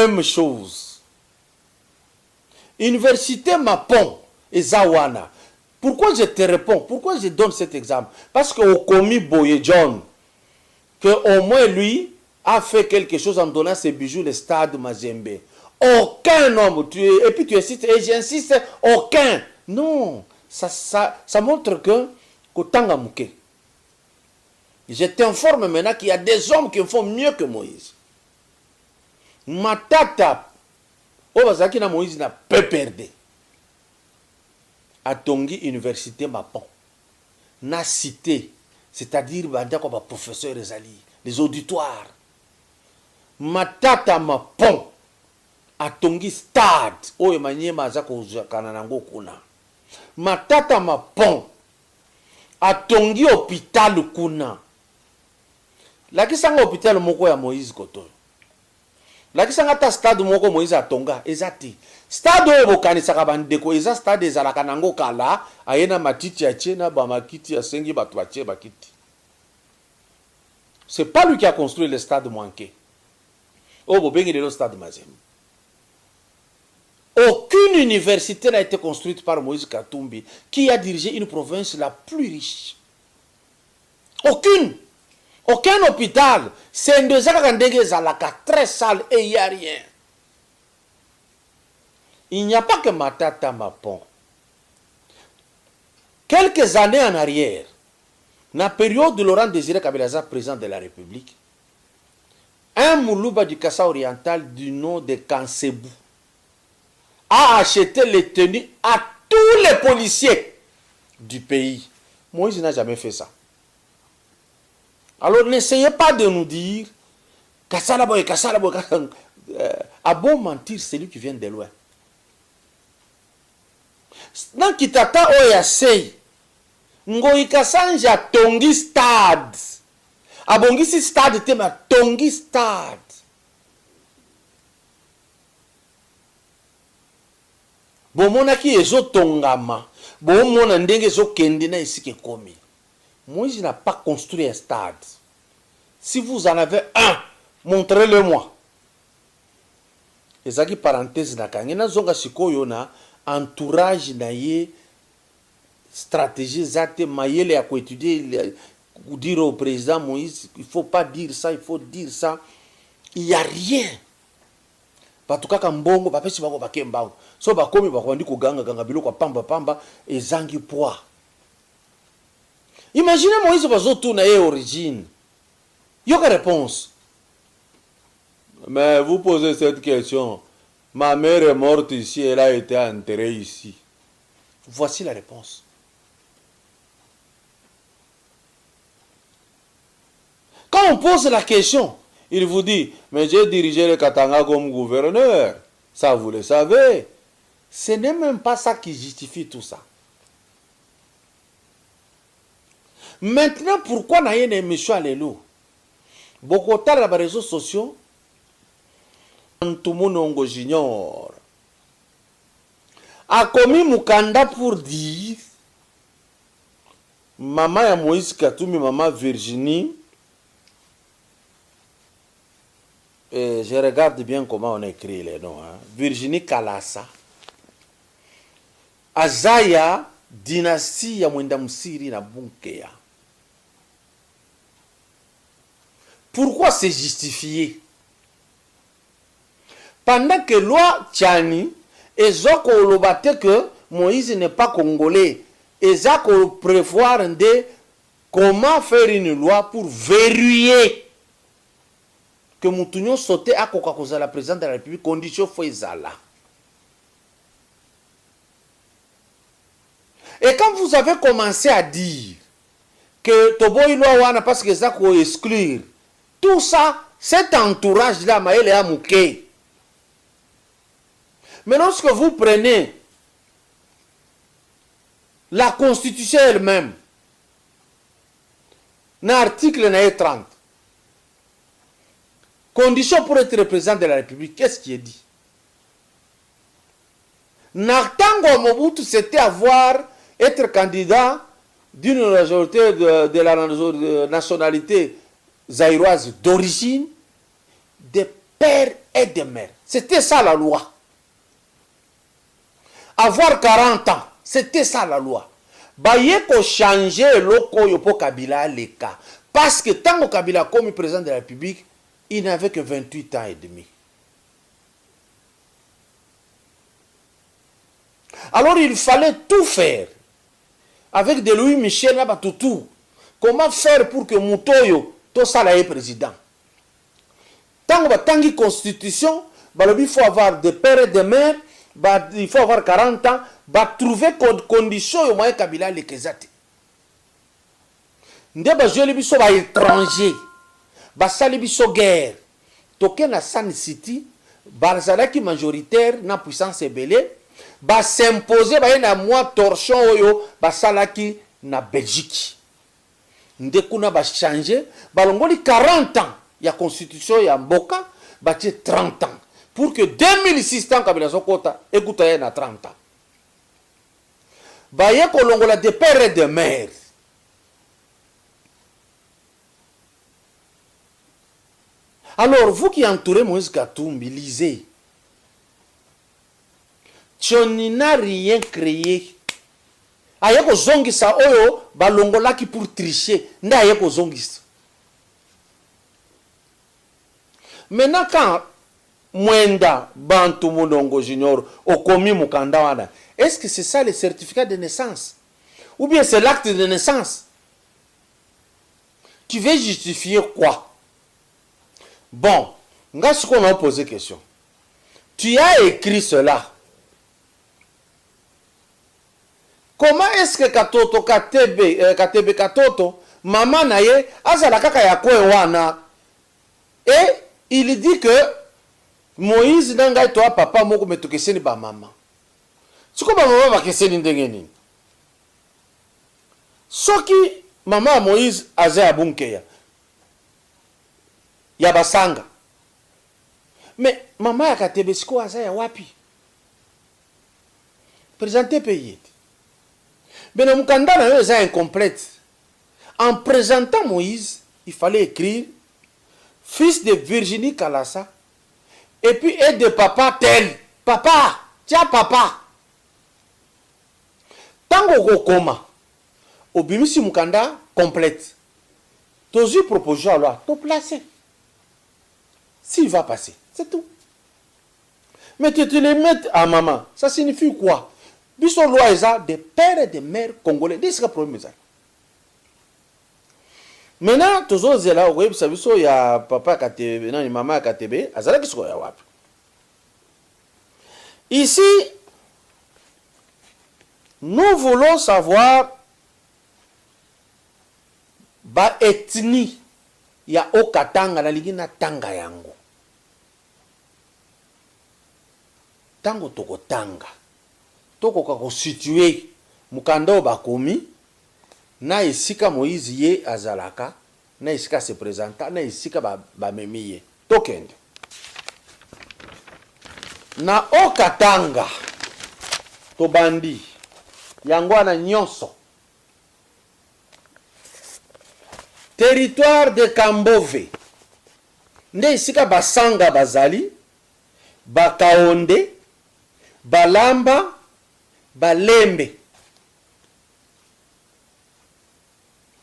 Même chose. Université Mapon et Zawana. Pourquoi je te réponds? Pourquoi je donne cet exemple? Parce qu'au commis Boye John, qu'au moins lui a fait quelque chose en donnant ses bijoux le stade Mazembe. Aucun homme, et puis tu insistes, et j'insiste, aucun. Non, ça montre que Kotanga Mouké. Je t'informe maintenant qu'il y a des hommes qui font mieux que Moïse. Matata, Obazaki na Moïse n'a pas perdu. À Tongi Université Mapon, na cité, c'est-à-dire quoi professeur Ezali, les auditoires. Matata Mapon, à Tongi Stade, o emanye mazako kananango kuna. Matata Mapon, à Tongi Hôpital kuna. Lakisanga hôpital moko ya Moïse Koto. Lakisanga ta stade moko Moïse atonga ezati. Stade oyo bokanisaka bandeko eza stade ezalaka nango kala ayena matiti ya tiena ba makiti ya sengi bato batie bakiti. C'est pas lui qui a construit le stade manqué. Oh bobengi le stade Mazembe. Aucune université n'a été construite par Moïse Katumbi qui a dirigé une province la plus riche. Aucune. Aucun hôpital. C'est deux ans très sale et il n'y a rien. Il n'y a pas que Matata Mapon. Quelques années en arrière, dans la période de Laurent Désiré Kabila, président de la République, un Moulouba du Kassa oriental du nom de Kansebou a acheté les tenues à tous les policiers du pays. Moïse n'a jamais fait ça. Alors n'essayez pas de nous dire Kassalaboy, Kassalaboy, à bon mentir, c'est lui qui vient de loin. Dans Kitata Oyasei, Ngoyi Kassanja Tongi Stade. Abongisi Stade tema Tongi Stade. Bomona ki ezo tongama. Bomona ndenge ezo kendina isike komi. Moïse n'a pas construit un stade. Si vous en avez un, montrez-le-moi. Ezaki parenthèse na kangena zonga sikoyo na entourage na ye stratégie zate mayele ya étudier dire au président Moïse il faut pas dire ça, il faut dire ça. Il y a rien. Batuka kambongo bapesi bako bakemba. So bakomi bakwandi ko ganga ganga biloko pamba pamba ezangi poids. Imaginez Moïse bazoto na ye origine. Yoka réponse. Mais vous posez cette question. Ma mère est morte ici, elle a été enterrée ici. Voici la réponse. Quand on pose la question, il vous dit, mais j'ai dirigé le Katanga comme gouverneur. Ça, vous le savez. Ce n'est même pas ça qui justifie tout ça. Maintenant, pourquoi n'a y a une émission à l'élo? Beaucoup de les réseaux sociaux, tout le monde junior a commis Mukanda pour dire maman ya Moïse Katumbi, maman Virginie, et je regarde bien comment on écrit les noms, hein. Virginie Kalasa, Azaya, dynastie ya Mwenda Musiri na Bunkeya. Pourquoi c'est justifié? Pendant que loi Tchani, et Zoko Olobate que Moïse n'est pas congolais, et Zoko prévoir de comment faire une loi pour verrouiller que Moutounion sautait à Coca-Cola, la présidente de la République, condition Fouezala. Et quand vous avez commencé à dire que Toboy Loawana, parce que Zako exclure, tout ça, cet entourage-là, Maël et Amouké. Mais lorsque vous prenez la Constitution elle-même, dans l'article 30, condition pour être président de la République, qu'est-ce qui est dit? Naktango Mobutu, c'était être candidat d'une majorité de la nationalité zaïroise d'origine, de père et de mère. C'était ça la loi. Avoir 40 ans, c'était ça la loi. Baye ko changer loko yopo Kabila les cas. Parce que tant que Kabila comme président de la République, il n'avait que 28 ans et demi. Alors il fallait tout faire. Avec de Louis Michel Nabatoutou. Comment faire pour que Moutoyo, tout ça là est président? Tant que la constitution, il faut avoir des pères et des mères, il faut avoir 40 ans, trouver conditions au moyen Kabila les Kezati. Ndeba joli biso ba étranger, sali biso guerre. Toke na San City, barzalaki majoritaire na puissance ebele, s'imposer na moi torchon oyo salaki na Belgique. Ndekuna changer, balongoli 40 ans ya constitution ya mboka, batie 30 ans. Pour que 2600 Kabila Sokota écoute na 30 ans. Baye kolongola de père et de mère. Alors, vous qui entourez Moïse Katumbi, lisez. Tu n'as rien créé. Ayeko zongisa oyo balongola ki pour tricher. Nde ayeko zongisa. Maintenant, quand Mwenda Bantu Mulongo Junior okomi mukanda wana, est-ce que c'est ça le certificat de naissance? Ou bien c'est l'acte de naissance? Tu veux justifier quoi? Bon, ce qu'on a posé question. Tu as écrit cela. Comment est-ce que Katebe Katoto, maman naye, azala kaka ya kwe wana? Et il dit que Moïse nanga toi papa moko metokeseni ba maman. Siko ba maman ba keseni ndenge nini? Soki maman Moïse aza abunkeya. Ya basanga. Mais maman ya Katebe siko aza ya wapi? Présenter pays. Mais le mukanda na yo est incomplète. En présentant Moïse, il fallait écrire fils de Virginie Kalasa et puis et de papa tel. Papa, tiens papa. Tango kokoma. Obimisi mukanda complète. Tozu proposition à loi, to placer. S'il va passer, c'est tout. Mais tu te les mets à maman, ça signifie quoi? Biso loi eza des pères et des mères congolais. Dis-ce que problème ça. Maintenant, toujours zela web sabiso ya papa Katebe, non, maman Katebe, azala kisko ya wapi. Ici, nous voulons savoir ba ethnie ya Okatanga na ligina tanga yango. Tango toko tanga. Toko kako situé mukanda bakomi na isika Moïse ye azalaka na isika se présenta na isika ba memiye tokende na Okatanga to bandi yango na nyonso territoire de Kambove nde isika basanga bazali bakaonde balamba balembe.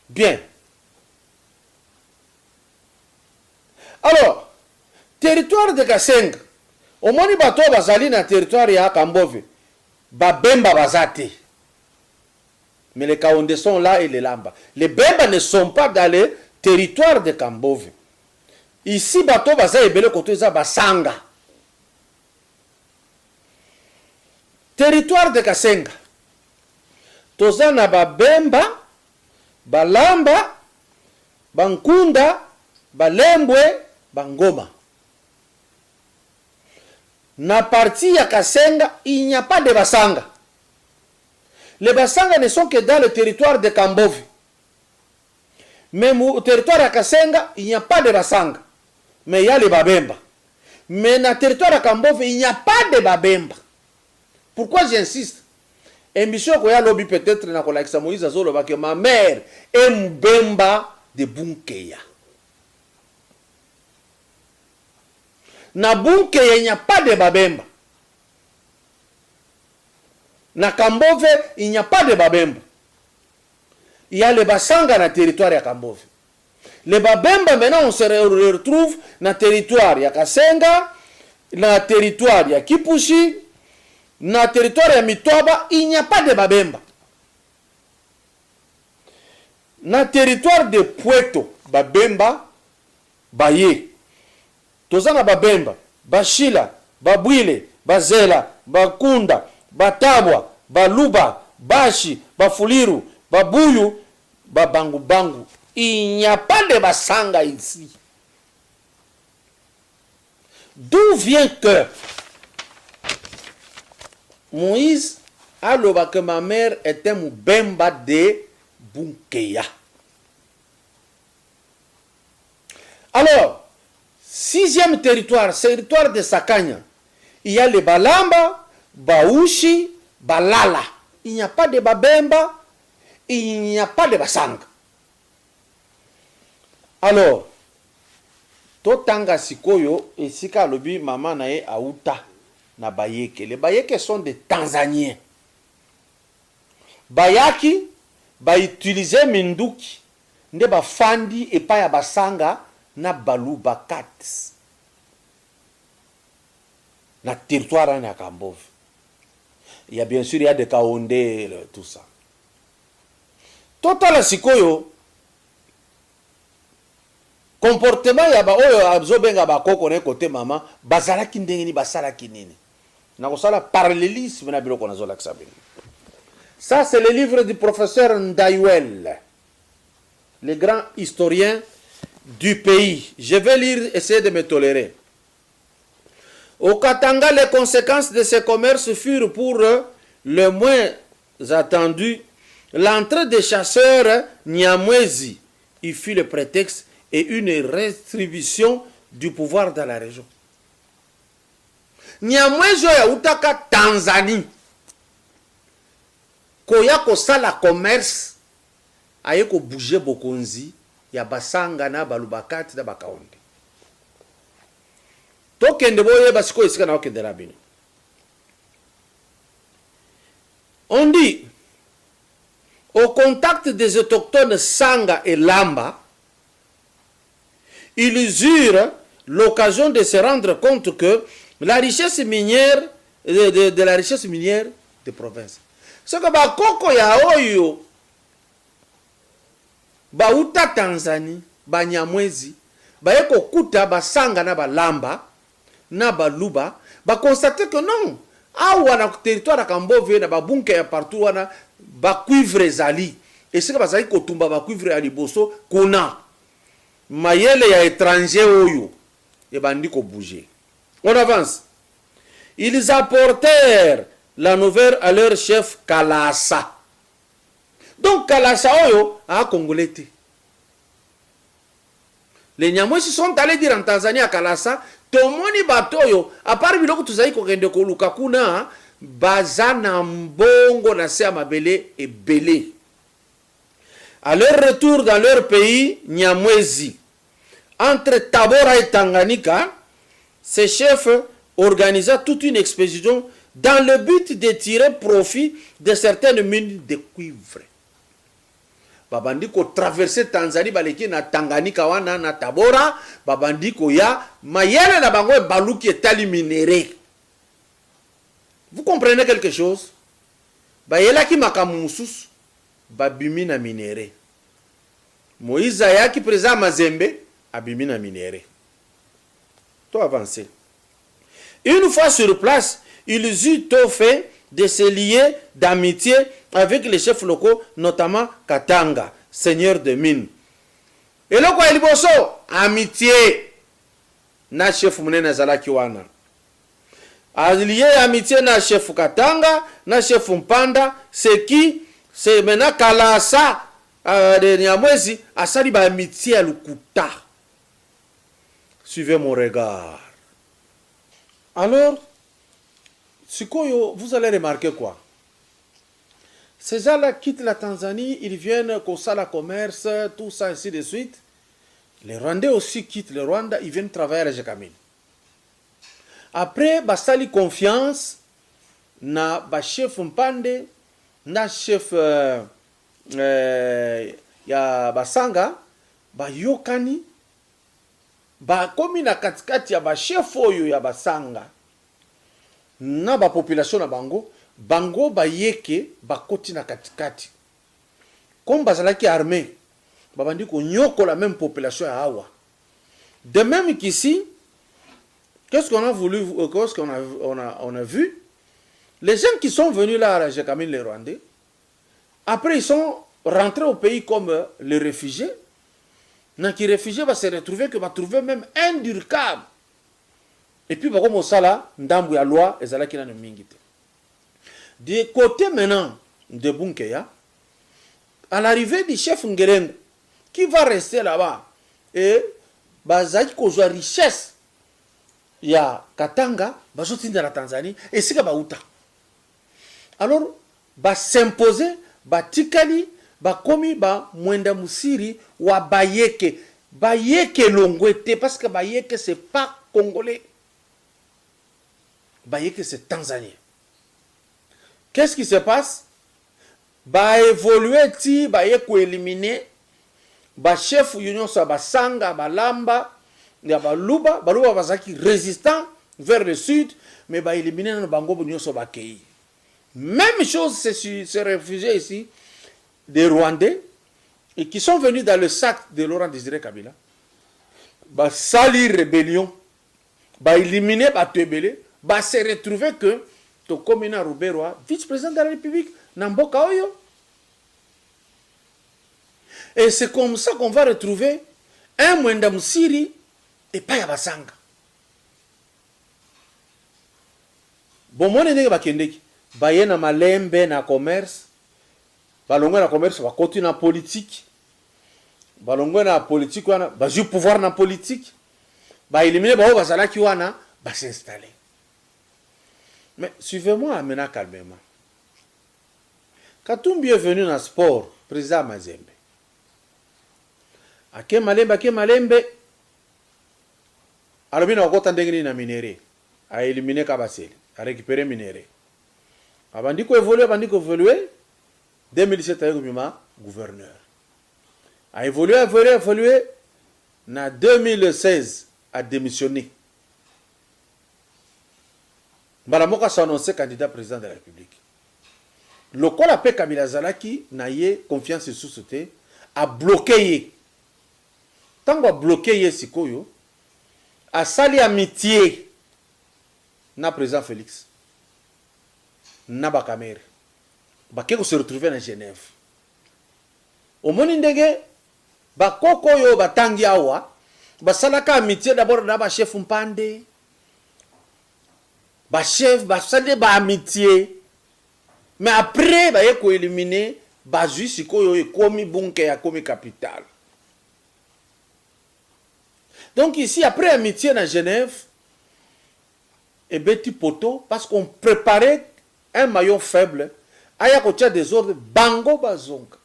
Bien. Alors, territoire de Kasenga, au moins bato bazali na territoire ya Kambove, babemba bazate. Mais les Kaonde sont là et les Lamba. Les Bemba ne sont pas dans le territoire de Kambove. Ici, bato baza ebele koto eza basanga. Territoire de Kasenga. Tozana babemba, balamba, bankunda, balembwe, bangoma. Na partie ya Kasenga, il n'y a pas de basanga. Les basanga ne sont que dans le territoire de Kambove. Même au territoire de Kasenga, il n'y a pas de basanga. Mais il y a les babemba. Mais dans le territoire de Kambove, il n'y a pas de babemba. Pourquoi j'insiste? Émission Koya Lobby peut-être na kolakisa Moïse azoloba que ma mère est Mbemba de Bunkeya. Na bunke il n'y a pas de babemba. Na Kambove, il n'y a pas de babemba. Il y a le basanga na territoire ya Kambove. Les babemba, maintenant, on se retrouve na territoire ya Kasenga, na territoire ya Kipushi, na territoire ya Mitoba, il n'y a pas de babemba. Na territoire de Puerto, babemba, baye. Tozana babemba, bashila, babwile, bazela, bakunda, batabwa, baluba, bashi, bafuliru, babuyu, babangu bangu. Il n'y a pas de basanga ici. D'où vient que Moïse a le que ma mère était Moubemba de Bunkeya. Alors, sixième territoire, territoire de Sakanya, il y a les Balamba, Baouchi, Balala. Il n'y a pas de Babemba, il n'y a pas de Basanga. Alors, Totanga Sikoyo et Sika Lobi Mama Nae Aouta na Bayeke. Les Bayeke sont des Tanzaniens. Bayaki, ba utiliser Minduki, nde ba fandi et pa ya Basanga na Balu Bakat. Na territoire na Kambove. Il y a bien sûr, il y a des Kaondé, tout ça. Total Sikoyo, comportement ya ba oyo abzobenga ba koko ne côté maman bazala kindengeni basala kinini na kosala parallélisme na biloko na zola ksabeni. Ça c'est le livre du professeur Ndayuel, le grand historien du pays. Je vais lire, essayer de me tolérer. Au Katanga, les conséquences de ces commerces furent pour le moins attendu l'entrée des chasseurs Nyamwezi. Il fut le prétexte et une restribution du pouvoir dans la région. Nyamwezi ya utaka Tanzanie. Koya kosala commerce aye ko bouger bokonzi ya basanga na balubakati na bakaonde. Tokende boye basiko isika na okende rabino. On dit au contact des autochtones Sanga et Lamba, ils eurent l'occasion de se rendre compte que la richesse minière de la richesse minière des provinces. C'est que bakoko ya oyo bauta Tanzanie, Banyamwezi, baeko kuta basanga na balamba na baluba, ba constater que non, awa na territoire Kambove na babunke ya partout wana ba cuivre zali. Et c'est que bazali kotumba ba cuivre ya liboso kuna mayele ya étranger oyo et bandi ko bouger. On avance. Ils apportèrent la nouvelle à leur chef Kalasa. Donc Kalasa oyo a congolais. Les Nyamwezi sont allés dire en Tanzanie à Kalasa, tomoni batoyo, à part biloko tuzali ko kende ko luka kuna, bazana mbongo na se amabele et belé. À leur retour dans leur pays, Nyamwezi, entre Tabora et Tanganyika, ces chefs organisa toute une expédition dans le but de tirer profit de certaines mines de cuivre. Babandi ko traverser Tanzanie baleki na Tanganyika wana na Tabora, babandi ko ya mayele na bango baluki etali minéré. Vous comprenez quelque chose? Bayela ki makamusus babimi na minéré. Moïse ayaki présent Mazembe abimi na minéré. Tout avancé. Une fois sur place, ils eurent tout fait de se lier d'amitié avec les chefs locaux, notamment Katanga, seigneur de mine. Et là, quoi, il bosso amitié na chef Munene Zalaki wana. Allié amitié na chef Katanga, na chef Mpanda, c'est qui? C'est maintenant Kalasa de Nyamwezi, asali ba amitié à Lukuta. Suivez mon regard. Alors, Sikoyo, vous allez remarquer quoi? Ces gens-là quittent la Tanzanie, ils viennent au Sala Commerce, tout ça, ainsi de suite. Les Rwandais aussi quittent le Rwanda, ils viennent travailler à la Jekamine. Après, basali confiance na ba chef Mpande, na chef ya basanga, ba yokani, ba komi na katikati ya ba chef oyo ya basanga, na ba population na bango, bango ba yeke ba koti na katikati. Comme bazalaki armée, ba bandi ko nyoko la même population ya awa. De même qu'ici, qu'est-ce qu'on a voulu, qu'est-ce qu'on a vu? Les gens qui sont venus là à Jekamine, les Rwandais, après ils sont rentrés au pays comme les réfugiés. Donc les réfugiés vont se retrouver, que va trouver même indurcable. Et puis, comme on sait là, ndambu ya loi, ezala qui n'a ne mingite. Du côté maintenant de Bunkeya, à l'arrivée du chef Ngerengo, qui va rester là-bas, et bazaki kozwa richesse ya Katanga, bazotinda la Tanzanie, et sika bauta. Alors, ba s'imposer, ba tikali, ba komi ba mwenda musiri wa bayeke. Bayeke longwete, parce que bayeke c'est pas congolais. Bayeke c'est tanzanien. Qu'est-ce qui se passe? Ba évoluer ti, ba yeko éliminer, ba chef union sa ba sanga, ba lamba, ya ba luba bazaki résistant vers le sud, mais ba éliminer na bango union sa ba kei. Même chose, c'est ces réfugiés ici, des Rwandais, et qui sont venus dans le sac de Laurent Désiré Kabila, bah salir rébellion, bah éliminer, bah tebele, bah se retrouver que to Komina Ruberwa, vice-président de la République, Namboka Oyo. Et c'est comme ça qu'on va retrouver un Mwenda Musiri et pas Yabasanga. Bon, moi, je bakendeki. Baye na malembe na commerce, balongwe na commerce, ba continue na politique, balongwe na politique wana, ba ju pouvoir na politique, ba éliminer ba bazalaki wana, ba s'installer. Mais suivez-moi maintenant calmement. Katumbi est venu dans le sport, président Mazembe. Ake malembe, alobi na okota ndenge na minéré, a éliminer Kabasele, a récupérer minéré. Abandiko évolué, 2017 a eu gouverneur. A évolué, na 2016 a démissionné. Mbalamoka s'est annoncé candidat président de la République. Le col a Kabila Zalaki n'a eu confiance sous ce thé, a bloqué. Tant qu'on a bloqué Sikoyo, a sali amitié na président Félix. Nabakamer. Bakeko se retrouver en Genève. Au monindege, bakoko yo batangi awa, basalaka amitié d'abord na ba chef Mpande. Ba chef, basale ba amitié. Mais après, ba yeko éliminer, ba zui sikoyo ekomi bunke ya komi capital. Donc ici, après amitié na Genève, et beti poto, parce qu'on préparait un maillon faible, aya kotia des ordres, bango bazonga.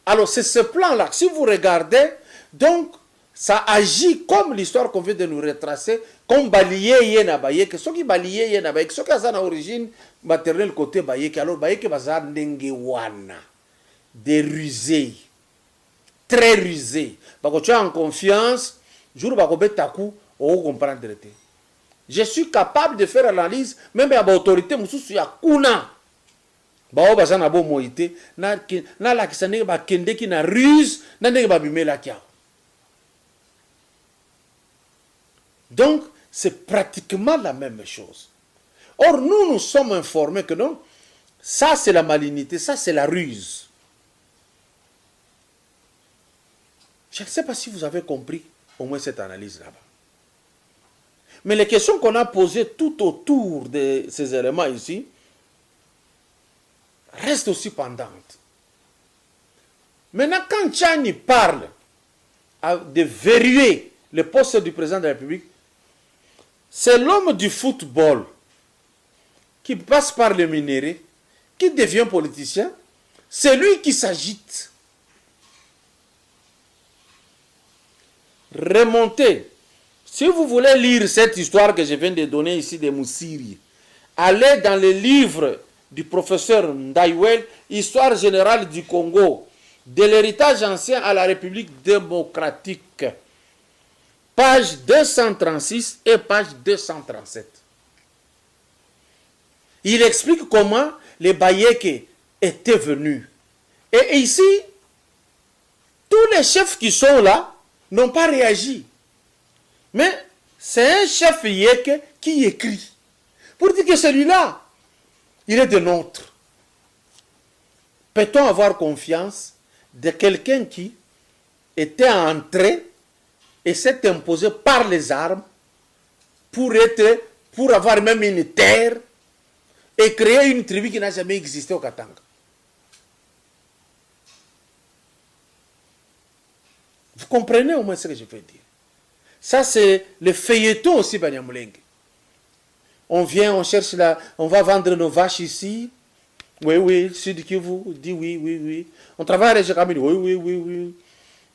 Alors c'est ce plan-là, si vous regardez, donc ça agit comme l'histoire qu'on vient de nous retracer, comme baliye yena bayeke, ceux qui baliye yena bayeke, ceux qui ont une origine maternelle côté bayeke, alors bayeke bazar ndenge wana, des rusés, très rusés. Bako tu as en confiance, jour bako betaku, on comprendre. Je suis capable de faire l'analyse, même à l'autorité, je ya kuna. Bao bazana bo moïté, na la kisane ba kende ki na ruse, na ndenge ba bimela kia. Donc, c'est pratiquement la même chose. Or, nous sommes informés que non, ça c'est la malignité, ça c'est la ruse. Je ne sais pas si vous avez compris au moins cette analyse là-bas. Mais les questions qu'on a posées tout autour de ces éléments ici restent aussi pendantes. Maintenant, quand Tchani parle de verrouiller le poste du président de la République, c'est l'homme du football qui passe par le minerai, qui devient politicien, c'est lui qui s'agite. Remonter Si vous voulez lire cette histoire que je viens de donner ici de Moussiri, allez dans le livre du professeur Ndaiwel, Histoire générale du Congo, de l'héritage ancien à la République démocratique, page 236 et page 237. Il explique comment les Bayeke étaient venus. Et ici, tous les chefs qui sont là n'ont pas réagi. Mais c'est un chef Yeke qui écrit. Pour dire que celui-là, il est de nôtre. Peut-on avoir confiance de quelqu'un qui était entré et s'est imposé par les armes pour avoir même une terre et créer une tribu qui n'a jamais existé au Katanga? Vous comprenez au moins ce que je veux dire? Ça, c'est le feuilleton aussi, Banyamulenge. On vient, on cherche là, on va vendre nos vaches ici. Oui, oui, Sud Kivu dit oui, oui, oui. On travaille avec Jékamil, oui, oui, oui, oui.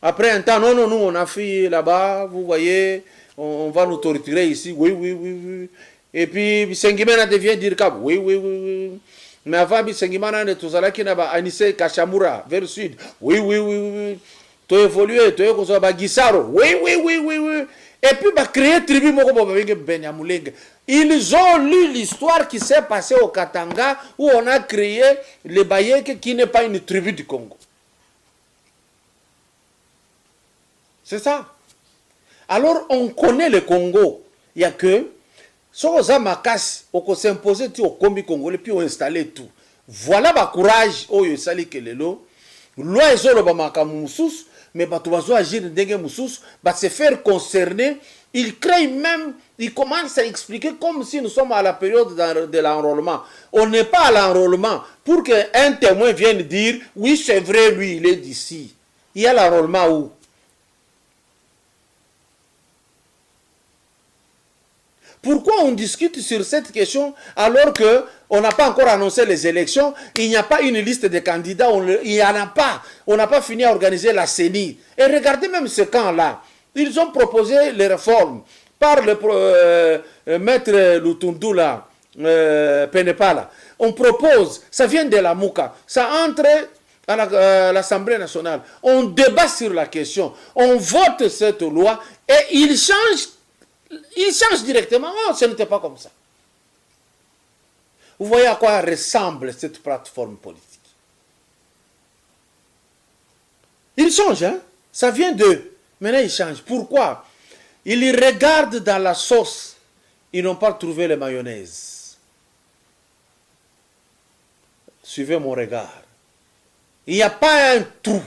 Après un temps, non, non, nous, on a fait là-bas, vous voyez, on va nous torturer ici, oui, oui, oui, oui. Et puis, Sengimana devient dire oui, oui, oui, oui. Mais avant, Sengimana ne tout ça là qui n'a pas Anissé Kachamura, vers le sud, oui, oui, oui, oui. Tu as évolué, tu as évolué, Gisaro, oui, oui, oui, oui, oui. Et puis, créer tribu Benyamulenge. Ils ont lu l'histoire qui s'est passée au Katanga où on a créé les Bayeke qui n'est pas une tribu du Congo. C'est ça. Alors, on connaît le Congo. Il n'y a que Soza Makas, on s'est imposé au Kombi Congolais, puis on a installé tout. Voilà le courage, oh, il sali que lelo. Loi est zolo bamaka moussous, mais bah tu vas agir d'engue moussous, bah se faire concerner. Il crée même, il commence à expliquer comme si nous sommes à la période de l'enrôlement. On n'est pas à l'enrôlement pour qu'un témoin vienne dire, oui c'est vrai, lui il est d'ici. Il y a l'enrôlement où? Pourquoi on discute sur cette question alors qu'on n'a pas encore annoncé les élections, il n'y a pas une liste de candidats, il n'y en a pas. On n'a pas fini à organiser la CENI. Et regardez même ce camp-là. Ils ont proposé les réformes par le maître Lutundu là, Penepala. On propose, ça vient de la Mouka, ça entre à l'Assemblée nationale. On débat sur la question, on vote cette loi et il change directement. Oh, ce n'était pas comme ça. Vous voyez à quoi ressemble cette plateforme politique. Il change, hein? Ça vient d'eux. Maintenant, ils changent. Pourquoi? Ils regardent dans la sauce. Ils n'ont pas trouvé la mayonnaise. Suivez mon regard. Il n'y a pas un trou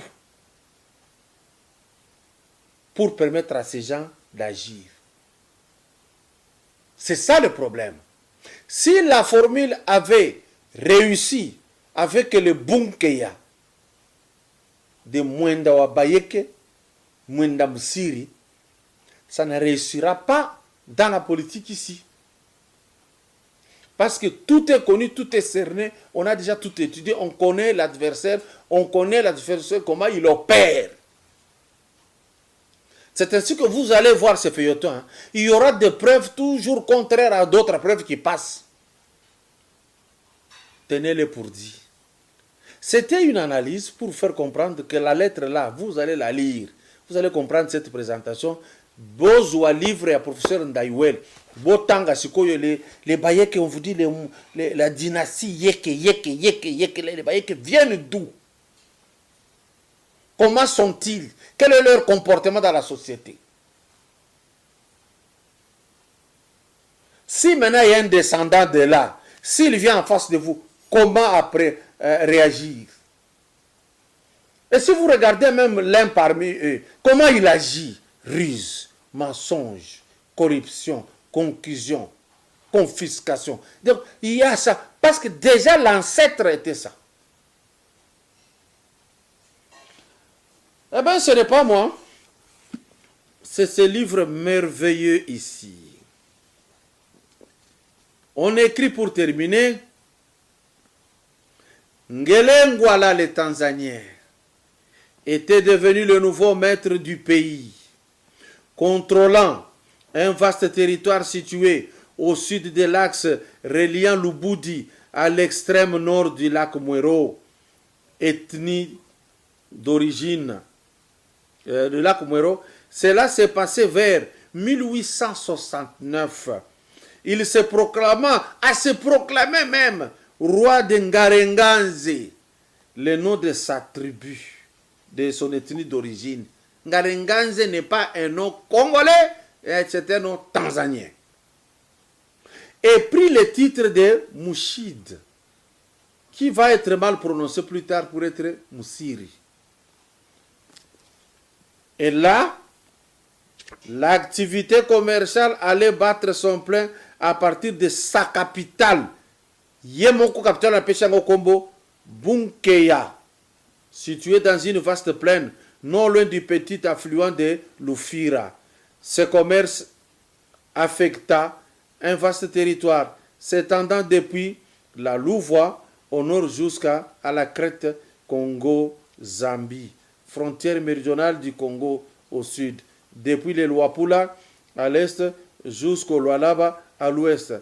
pour permettre à ces gens d'agir. C'est ça le problème. Si la formule avait réussi avec le Bunkeya de Mwenda wa Bayeke, Mwenda Msiri, ça ne réussira pas dans la politique ici. Parce que tout est connu, tout est cerné, on a déjà tout étudié, on connaît l'adversaire, comment il opère. C'est ainsi que vous allez voir ce feuilleton. Hein. Il y aura des preuves toujours contraires à d'autres preuves qui passent. Tenez-les pour dit. C'était une analyse pour faire comprendre que la lettre là, vous allez la lire. Vous allez comprendre cette présentation. Bozwa livre à professeur Ndaiwel. Botanga sikoyo les Bayeke, on vous dit la dynastie Yeke, les Bayeke viennent d'où? Comment sont-ils? Quel est leur comportement dans la société? Si maintenant il y a un descendant de là, s'il vient en face de vous, comment après réagir? Et si vous regardez même l'un parmi eux, comment il agit? Ruse, mensonge, corruption, concussion, confiscation. Donc il y a ça, parce que déjà l'ancêtre était ça. Eh bien, ce n'est pas moi. C'est ce livre merveilleux ici. On écrit pour terminer. Ngelengwala, le Tanzanien, était devenu le nouveau maître du pays, contrôlant Un vaste territoire situé au sud de l'axe reliant l'Uboudi à l'extrême nord du lac Mouero, ethnie d'origine du lac Mouero. Cela s'est passé vers 1869. Il se proclamait même roi de Ngarenganze, le nom de sa tribu, de son ethnie d'origine. Ngarenganze n'est pas un nom congolais, c'est un nom tanzanien. Et prit le titre de Mouchid, qui va être mal prononcé plus tard pour être Moussiri. Et là, l'activité commerciale allait battre son plein à partir de sa capitale. Yemoko, capitale à Péchango Kombo, Bunkeya, située dans une vaste plaine, non loin du petit affluent de Lufira. Ce commerce affecta un vaste territoire s'étendant depuis la Louvois au nord jusqu'à la crête Congo-Zambie, frontière méridionale du Congo au sud, depuis les Luapula à l'est jusqu'au Lualaba à l'ouest.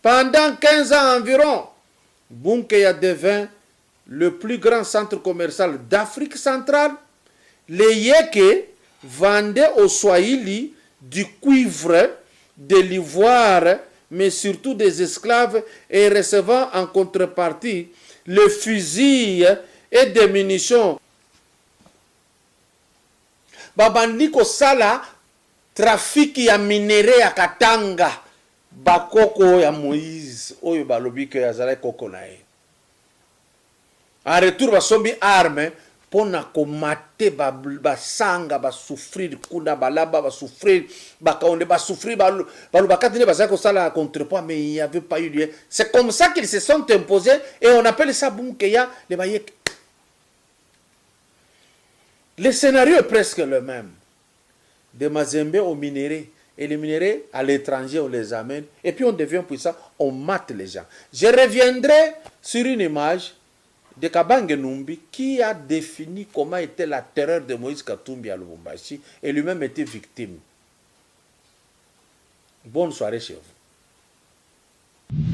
Pendant 15 ans environ, Bunkeya devint le plus grand centre commercial d'Afrique centrale. Les Yeke vendaient aux Swahili du cuivre, de l'ivoire, mais surtout des esclaves, et recevant en contrepartie les fusils et des munitions. Babandi kosala trafic ya minere ya Katanga, bakoko ya Moïse oyo balobi ke azala koko na ye. En retour basombi arme pona komate basanga basouffrir kuna balaba basouffrir bakaonde basouffrir balobakati ne bazala kosala contrepoids, mais il n'y avait pas eu lieu. C'est comme ça qu'ils se sont imposés et on appelle ça Bunkeya les Bayek. Le scénario est presque le même. De Mazembe au minerai. Et les minéraux, à l'étranger, on les amène. Et puis on devient puissant, on mate les gens. Je reviendrai sur une image de Kabange Numbi qui a défini comment était la terreur de Moïse Katumbi à Lubumbashi et lui-même était victime. Bonne soirée chez vous.